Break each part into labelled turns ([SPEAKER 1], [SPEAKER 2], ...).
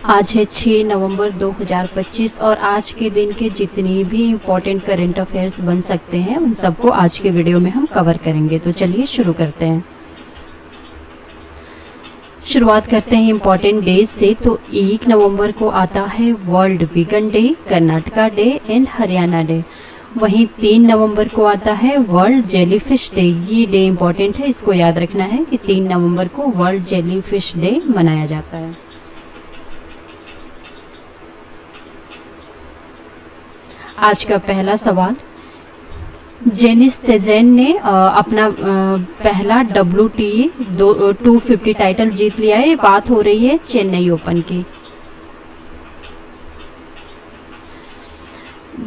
[SPEAKER 1] आज है 6 नवंबर 2025 और आज के दिन के जितनी भी इम्पोर्टेंट करंट अफेयर्स बन सकते हैं उन सबको आज के वीडियो में हम कवर करेंगे। तो चलिए शुरू करते हैं। शुरुआत करते हैं इम्पोर्टेंट डेज से। तो 1 नवंबर को आता है world vegan day, Karnataka day and Haryana day. वहीं 3 नवंबर को आता है वर्ल्ड जेलीफिश डे। ये डे इम्पोर्टेंट है, इसको याद रखना है कि 3 नवंबर को वर्ल्ड जेलीफिश डे मनाया जाता है। आज का पहला सवाल, जेनिस तेजेन ने अपना पहला WTA 250 टाइटल जीत लिया है। बात हो रही है चेन्नई ओपन की।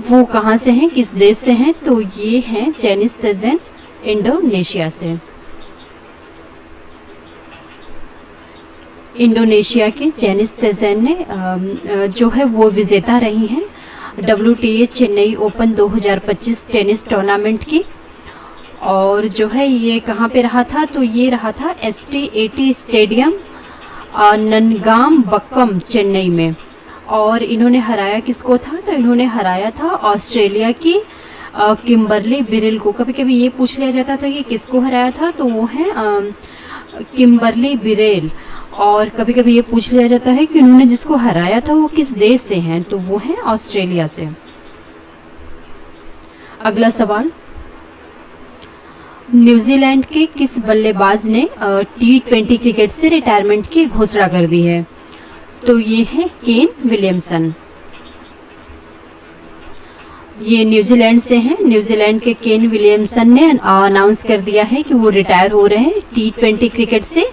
[SPEAKER 1] वो कहाँ से हैं, किस देश से हैं? तो ये हैं जेनिस तेजेन इंडोनेशिया से। इंडोनेशिया के जेनिस तेजेन ने जो है वो विजेता रही हैं WTA Chennai open 2025 tennis tournament की। और जो है ये कहाँ पे रहा था? तो ये रहा था STAT स्टेडियम ननगाम बक्कम चेन्नई में। और इन्होंने हराया किसको था? तो इन्होंने हराया था ऑस्ट्रेलिया की किम्बरली बिरेल को। कभी कभी ये पूछ लिया जाता था कि किसको हराया था, तो वो है किम्बरली बिरेल। और कभी कभी ये पूछ लिया जाता है कि उन्होंने जिसको हराया था वो किस देश से हैं, तो वो है ऑस्ट्रेलिया से। अगला सवाल, न्यूजीलैंड के किस बल्लेबाज ने T20 क्रिकेट से रिटायरमेंट की घोषणा कर दी है? तो ये है केन विलियमसन। ये न्यूजीलैंड से हैं। न्यूजीलैंड के केन विलियमसन ने अनाउंस कर दिया है कि वो रिटायर हो रहे हैं T20 क्रिकेट से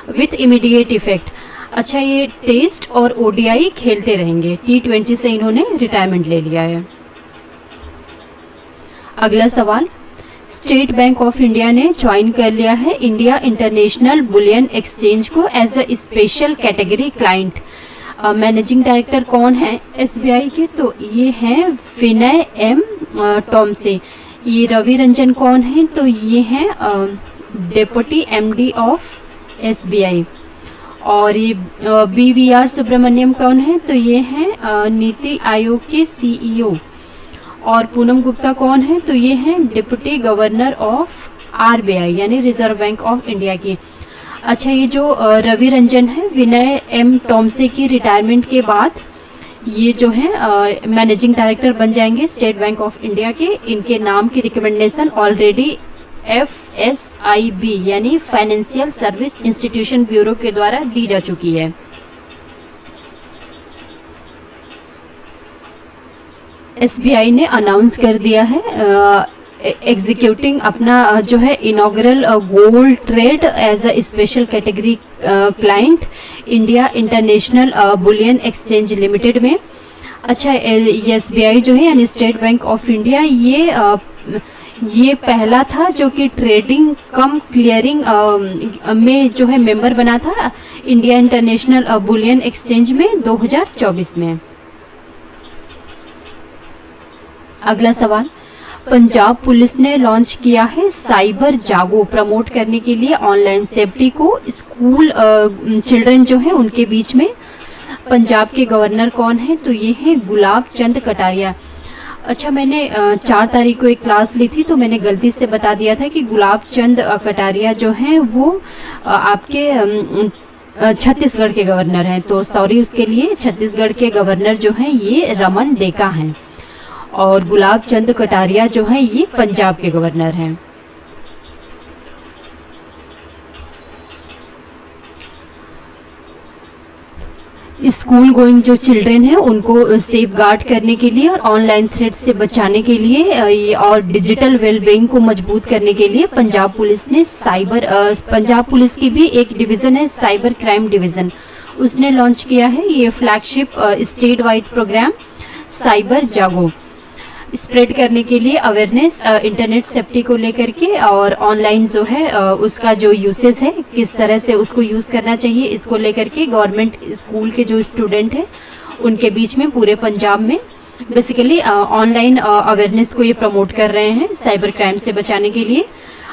[SPEAKER 1] विथ इमीडिएट इफेक्ट। अच्छा, ये टेस्ट और ODI खेलते रहेंगे। T20 से इन्होंने रिटायरमेंट ले लिया है। अगला सवाल, स्टेट बैंक ऑफ इंडिया ने ज्वाइन कर लिया है इंडिया इंटरनेशनल बुलियन एक्सचेंज को as a special category client. Managing director कौन है SBI के? तो ये हैं विनय M टॉमसे। ये रवि रंजन कौन है? तो ये हैं डेप्यूटी MD ऑफ SBI। और ये BVR सुब्रमण्यम कौन है? तो ये हैं नीति आयोग के CEO। और पूनम गुप्ता कौन है? तो ये हैं डिप्टी गवर्नर ऑफ RBI यानी रिजर्व बैंक ऑफ इंडिया की। अच्छा, ये जो रवि रंजन है, विनय M टॉमसे की रिटायरमेंट के बाद ये जो है मैनेजिंग डायरेक्टर बन जाएंगे स्टेट बैंक ऑफ इंडिया के। इनके नाम की रिकमेंडेशन ऑलरेडी FSIB यानी फाइनेंशियल सर्विस इंस्टीट्यूशन ब्यूरो के द्वारा दी जा चुकी है। SBI ने अनाउंस कर दिया है एग्जीक्यूटिंग अपना जो है inaugural gold trade as a special category client India International Bullion Exchange Limited में। अच्छा, SBI जो है यानी स्टेट बैंक ऑफ इंडिया ये पहला था जो कि ट्रेडिंग कम क्लियरिंग में जो है मेंबर बना था इंडिया इंटरनेशनल बुलियन एक्सचेंज में 2024 में। अगला सवाल, पंजाब पुलिस ने लॉन्च किया है साइबर जागो प्रमोट करने के लिए ऑनलाइन सेफ्टी को स्कूल चिल्ड्रन जो है उनके बीच में। पंजाब के गवर्नर कौन है? तो ये है गुलाब चंद कटारिया। अच्छा, मैंने 4 तारीख को एक क्लास ली थी तो मैंने गलती से बता दिया था कि गुलाब चंद कटारिया जो हैं वो आपके छत्तीसगढ़ के गवर्नर हैं। तो सॉरी उसके लिए। छत्तीसगढ़ के गवर्नर जो हैं ये रमन देका हैं और गुलाब चंद कटारिया जो हैं ये पंजाब के गवर्नर हैं। स्कूल गोइंग जो चिल्ड्रेन हैं उनको सेफ गार्ड करने के लिए और ऑनलाइन थ्रेट से बचाने के लिए और डिजिटल वेलबींग को मजबूत करने के लिए पंजाब पुलिस ने पंजाब पुलिस की भी एक डिवीज़न है साइबर क्राइम डिवीज़न, उसने लॉन्च किया है ये flagship state wide programme cyber Jago spread करने के लिए अवेयरनेस इंटरनेट सेफ्टी को लेकर के और ऑनलाइन जो है उसका जो यूसेज है किस तरह से उसको यूज़ करना चाहिए इसको लेकर के गवर्नमेंट स्कूल के जो स्टूडेंट हैं उनके बीच में पूरे पंजाब में बेसिकली ऑनलाइन अवेयरनेस को ये प्रमोट कर रहे हैं साइबर क्राइम से बचाने के लिए।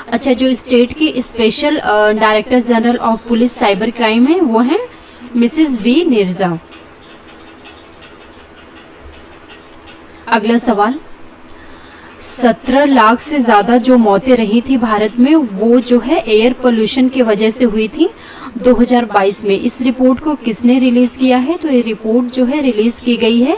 [SPEAKER 1] अच्छा, जो स्टेट की special director general of police cyber crime है वो हैं मिसेस वी निर्जा। अगला सवाल, 17 लाख से ज़्यादा जो मौतें रही थी भारत में वो जो है एयर पोल्यूशन की वजह से हुई थी 2022 में। इस रिपोर्ट को किसने रिलीज़ किया है? तो ये रिपोर्ट जो है रिलीज़ की गई है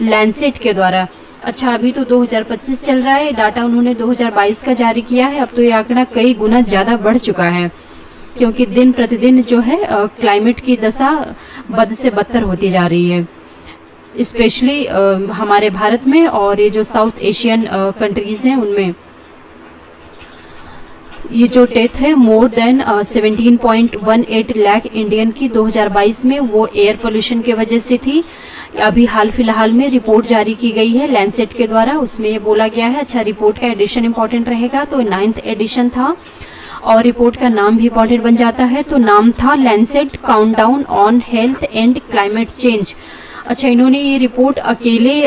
[SPEAKER 1] लैंसेट के द्वारा। अच्छा, अभी तो 2025 चल रहा है, डाटा उन्होंने 2022 का जारी किया है। अब तो ये आंकड़ा कई गुना ज़्यादा बढ़ चुका है, क्योंकि दिन प्रतिदिन जो है क्लाइमेट की दशा बद से बदतर होती जा रही है, स्पेशली हमारे भारत में और ये जो साउथ एशियन कंट्रीज़ हैं उनमें। ये जो डेथ है मोर देन 17.18 लाख इंडियन की 2022 में, वो एयर पोल्यूशन की वजह से थी। अभी हाल फिलहाल में रिपोर्ट जारी की गई है लैंसेट के द्वारा, उसमें ये बोला गया है। अच्छा, रिपोर्ट का एडिशन इंपॉर्टेंट रहेगा, तो 9th एडिशन था और रिपोर्ट का नाम भी इंपॉर्टेंट बन जाता है। तो नाम था Lancet countdown on health and climate change. अच्छा, इन्होंने ये रिपोर्ट अकेले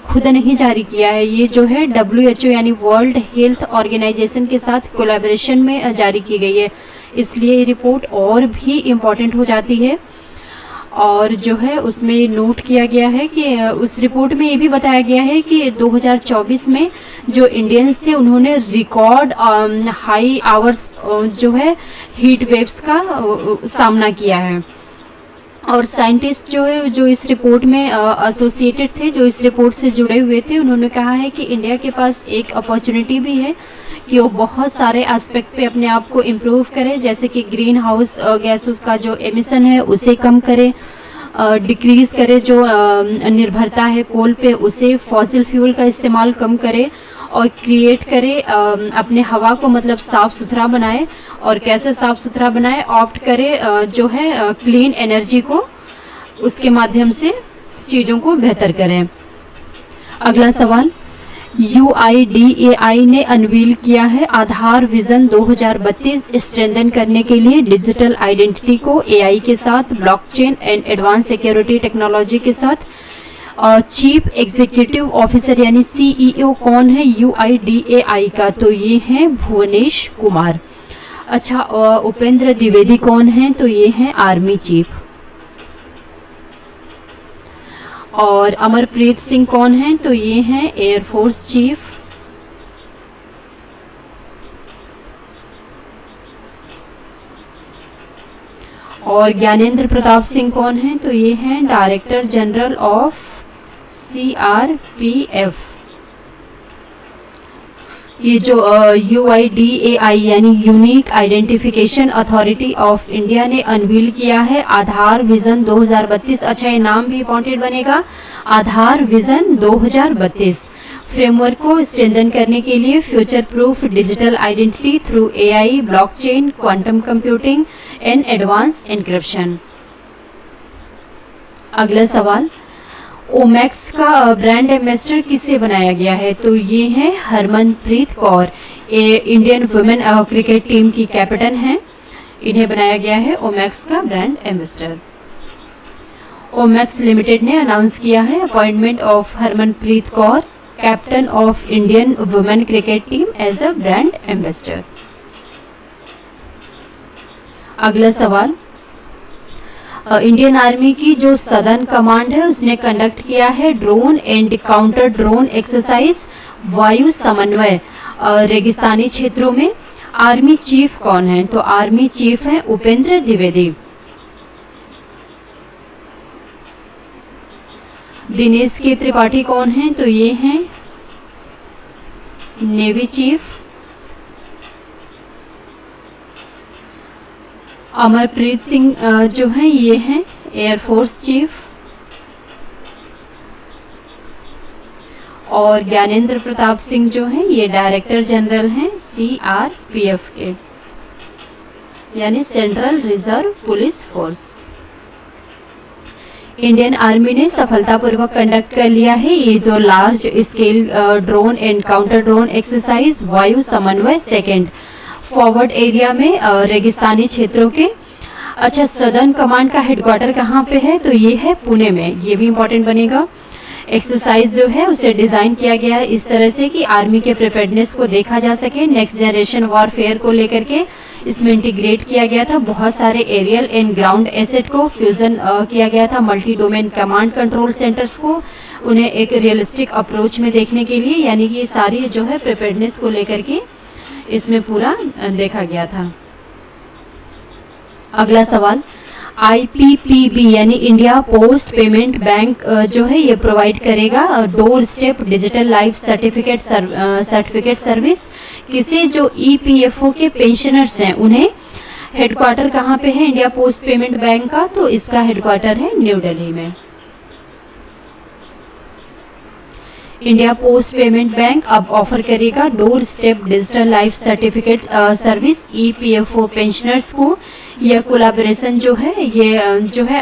[SPEAKER 1] खुद नहीं जारी किया है, ये जो है WHO यानी वर्ल्ड हेल्थ ऑर्गेनाइजेशन के साथ कोलैबोरेशन में जारी की गई है, इसलिए ये रिपोर्ट और भी इम्पॉर्टेंट हो जाती है। और जो है उसमें नोट किया गया है कि उस रिपोर्ट में ये भी बताया गया है कि 2024 में जो इंडियंस थे उन्होंने रिकॉर्ड हाई आवर्स जो है हीट वेव्स का सामना किया है। और साइंटिस्ट जो है जो इस रिपोर्ट में एसोसिएटेड थे, जो इस रिपोर्ट से जुड़े हुए थे, उन्होंने कहा है कि इंडिया के पास एक अपॉर्चुनिटी भी है कि वो बहुत सारे एस्पेक्ट पे अपने आप को इम्प्रूव करे, जैसे कि ग्रीन हाउस गैस का जो एमिशन है उसे कम करे, डिक्रीज करे, जो निर्भरता है कोल पे उसे, फॉसिल फ्यूल का इस्तेमाल कम करे और क्रिएट करे अपने हवा को मतलब साफ़ सुथरा बनाए। और कैसे साफ़ सुथरा बनाए? ऑप्ट करे जो है क्लीन एनर्जी को, उसके माध्यम से चीज़ों को बेहतर करें। अगला सवाल, UIDAI ने अनवील किया है आधार विजन 2032 स्ट्रेंथन करने के लिए डिजिटल आइडेंटिटी को AI के साथ, blockchain and advance security technology के साथ। चीफ एग्जीक्यूटिव ऑफिसर यानी CEO कौन है UIDAI का? तो ये हैं भुवनेश कुमार। अच्छा, उपेंद्र द्विवेदी कौन है? तो ये हैं आर्मी चीफ। और अमरप्रीत सिंह कौन है? तो ये हैं एयरफोर्स चीफ। और ज्ञानेंद्र प्रताप सिंह कौन है? तो ये हैं डायरेक्टर जनरल ऑफ CRPF। ये जो UIDAI यानी unique identification authority of India ने अनवील किया है आधार विजन 2032। अच्छा, ये नाम भी इंपॉर्टेंट बनेगा, आधार विजन 2032। फ्रेमवर्क को स्ट्रेंथन करने के लिए future proof digital identity through AI, blockchain, quantum computing and advance encryption. अगला सवाल, ओमैक्स का ब्रांड एम्बेसडर किसे बनाया गया है? तो ये है Harmanpreet Kaur, Indian women cricket team की कैप्टन हैं, इन्हें बनाया गया है ओमैक्स का ब्रांड एम्बेसडर। ओमैक्स लिमिटेड ने अनाउंस किया है appointment of Harmanpreet Kaur, captain of Indian women cricket team, as a brand ambassador. अगला सवाल, इंडियन आर्मी की जो सदर्न कमांड है उसने कंडक्ट किया है drone and counter drone exercise वायु समन्वय रेगिस्तानी क्षेत्रों में। आर्मी चीफ कौन है? तो आर्मी चीफ हैं उपेंद्र द्विवेदी। दिनेश के त्रिपाठी कौन हैं? तो ये हैं नेवी चीफ। अमरप्रीत सिंह जो हैं ये हैं एयरफोर्स चीफ। और ज्ञानेंद्र प्रताप सिंह जो हैं ये डायरेक्टर जनरल हैं CRPF के, यानी central reserve police force. Indian army ने सफलतापूर्वक कंडक्ट कर लिया है ये जो large scale drone and counter drone exercise वायु समन्वय सेकेंड फॉरवर्ड एरिया में रेगिस्तानी क्षेत्रों के। अच्छा, सदर्न कमांड का हेडक्वार्टर कहाँ पे है? तो ये है पुणे में, ये भी इंपॉर्टेंट बनेगा। एक्सरसाइज जो है उसे डिजाइन किया गया है इस तरह से कि आर्मी के प्रिपेयर्डनेस को देखा जा सके। नेक्स्ट जनरेशन वॉरफेयर को लेकर के इसमें इंटीग्रेट किया गया था। बहुत सारे एरियल एंड ग्राउंड एसेट को फ्यूजन किया गया था। Multi domain command control centres को उन्हें एक रियलिस्टिक अप्रोच में देखने के लिए, यानी कि सारी जो है प्रिपेयर्डनेस को लेकर के इसमें पूरा देखा गया था। अगला सवाल, IPPB यानी इंडिया पोस्ट पेमेंट बैंक जो है ये प्रोवाइड करेगा door step digital life certificate service किसे जो EPFO के पेंशनर्स हैं उन्हें। हेडक्वार्टर कहाँ पे है इंडिया पोस्ट पेमेंट बैंक का? तो इसका हेडक्वार्टर है न्यू दिल्ली में। इंडिया पोस्ट पेमेंट बैंक अब ऑफर करेगा door step digital life certificate service EPFO pensioners को। यह कोलैबोरेशन जो है ये जो है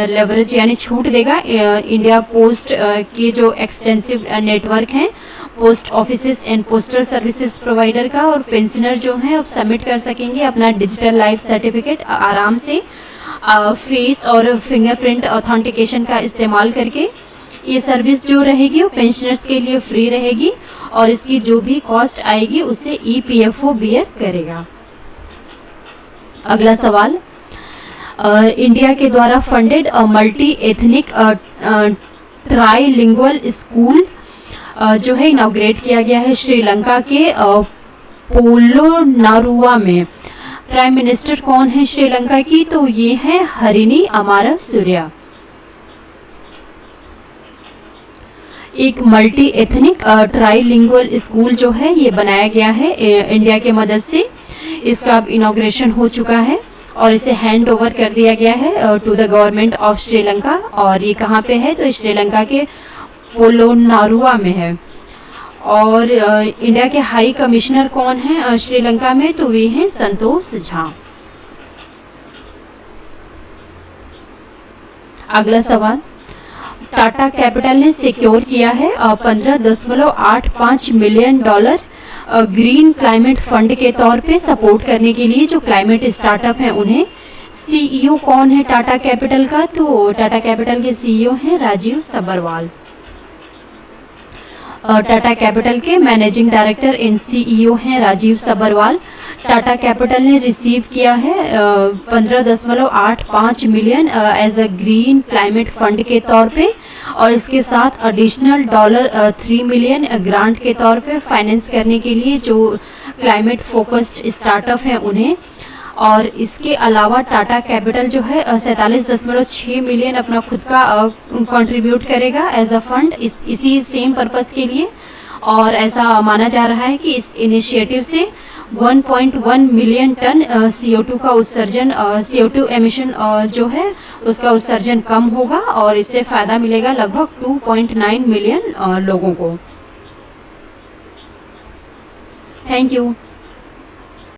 [SPEAKER 1] लेवरेज यानी छूट देगा इंडिया पोस्ट के जो एक्सटेंसिव नेटवर्क हैं post offices and postal services provider का, और पेंशनर जो हैं अब सबमिट कर सकेंगे अपना डिजिटल लाइफ सर्टिफिकेट आराम से फेस और फिंगरप्रिंट ऑथेंटिकेशन का इस्तेमाल करके। ये सर्विस जो रहेगी वो पेंशनर्स के लिए फ्री रहेगी और इसकी जो भी कॉस्ट आएगी उसे EPFO बियर करेगा। अगला सवाल, इंडिया के द्वारा funded multi ethnic trilingual school जो है इनॉग्रेट किया गया है श्रीलंका के पोलोनारुआ में। प्राइम मिनिस्टर कौन है श्रीलंका की? तो ये है हरिनी अमारासूर्या। एक मल्टी एथनिक ट्राइलिंगुअल स्कूल जो है ये बनाया गया है इंडिया के मदद से। इसका अब इनॉग्रेशन हो चुका है और इसे हैंड ओवर कर दिया गया है to the government of Sri Lanka. और ये कहाँ पे है? तो श्रीलंका के पोलोनारुआ में है। और इंडिया के हाई कमिश्नर कौन है श्रीलंका में? तो वे हैं संतोष झा। अगला सवाल, टाटा कैपिटल ने सिक्योर किया है $15.85 मिलियन ग्रीन क्लाइमेट फंड के तौर पे सपोर्ट करने के लिए जो क्लाइमेट स्टार्टअप हैं उन्हें। CEO कौन है टाटा कैपिटल का? तो टाटा कैपिटल के CEO हैं राजीव सबरवाल। टाटा कैपिटल के मैनेजिंग डायरेक्टर एंड CEO हैं राजीव सबरवाल। टाटा कैपिटल ने रिसीव किया है $15.85 million as a green climate fund के तौर पे, और इसके साथ एडिशनल $3 मिलियन ग्रांट के तौर पे फाइनेंस करने के लिए जो क्लाइमेट फोकस्ड स्टार्टअप हैं उन्हें। और इसके अलावा टाटा कैपिटल जो है 47.6 मिलियन अपना खुद का कंट्रीब्यूट करेगा एज अ फंड इसी सेम पर्पस के लिए। और ऐसा माना जा रहा है कि इस इनिशिएटिव से 1.1 मिलियन टन CO2 का उत्सर्जन CO2 एमिशन जो है उसका उत्सर्जन कम होगा और इससे फायदा मिलेगा लगभग 2.9 मिलियन लोगों को। Thank you.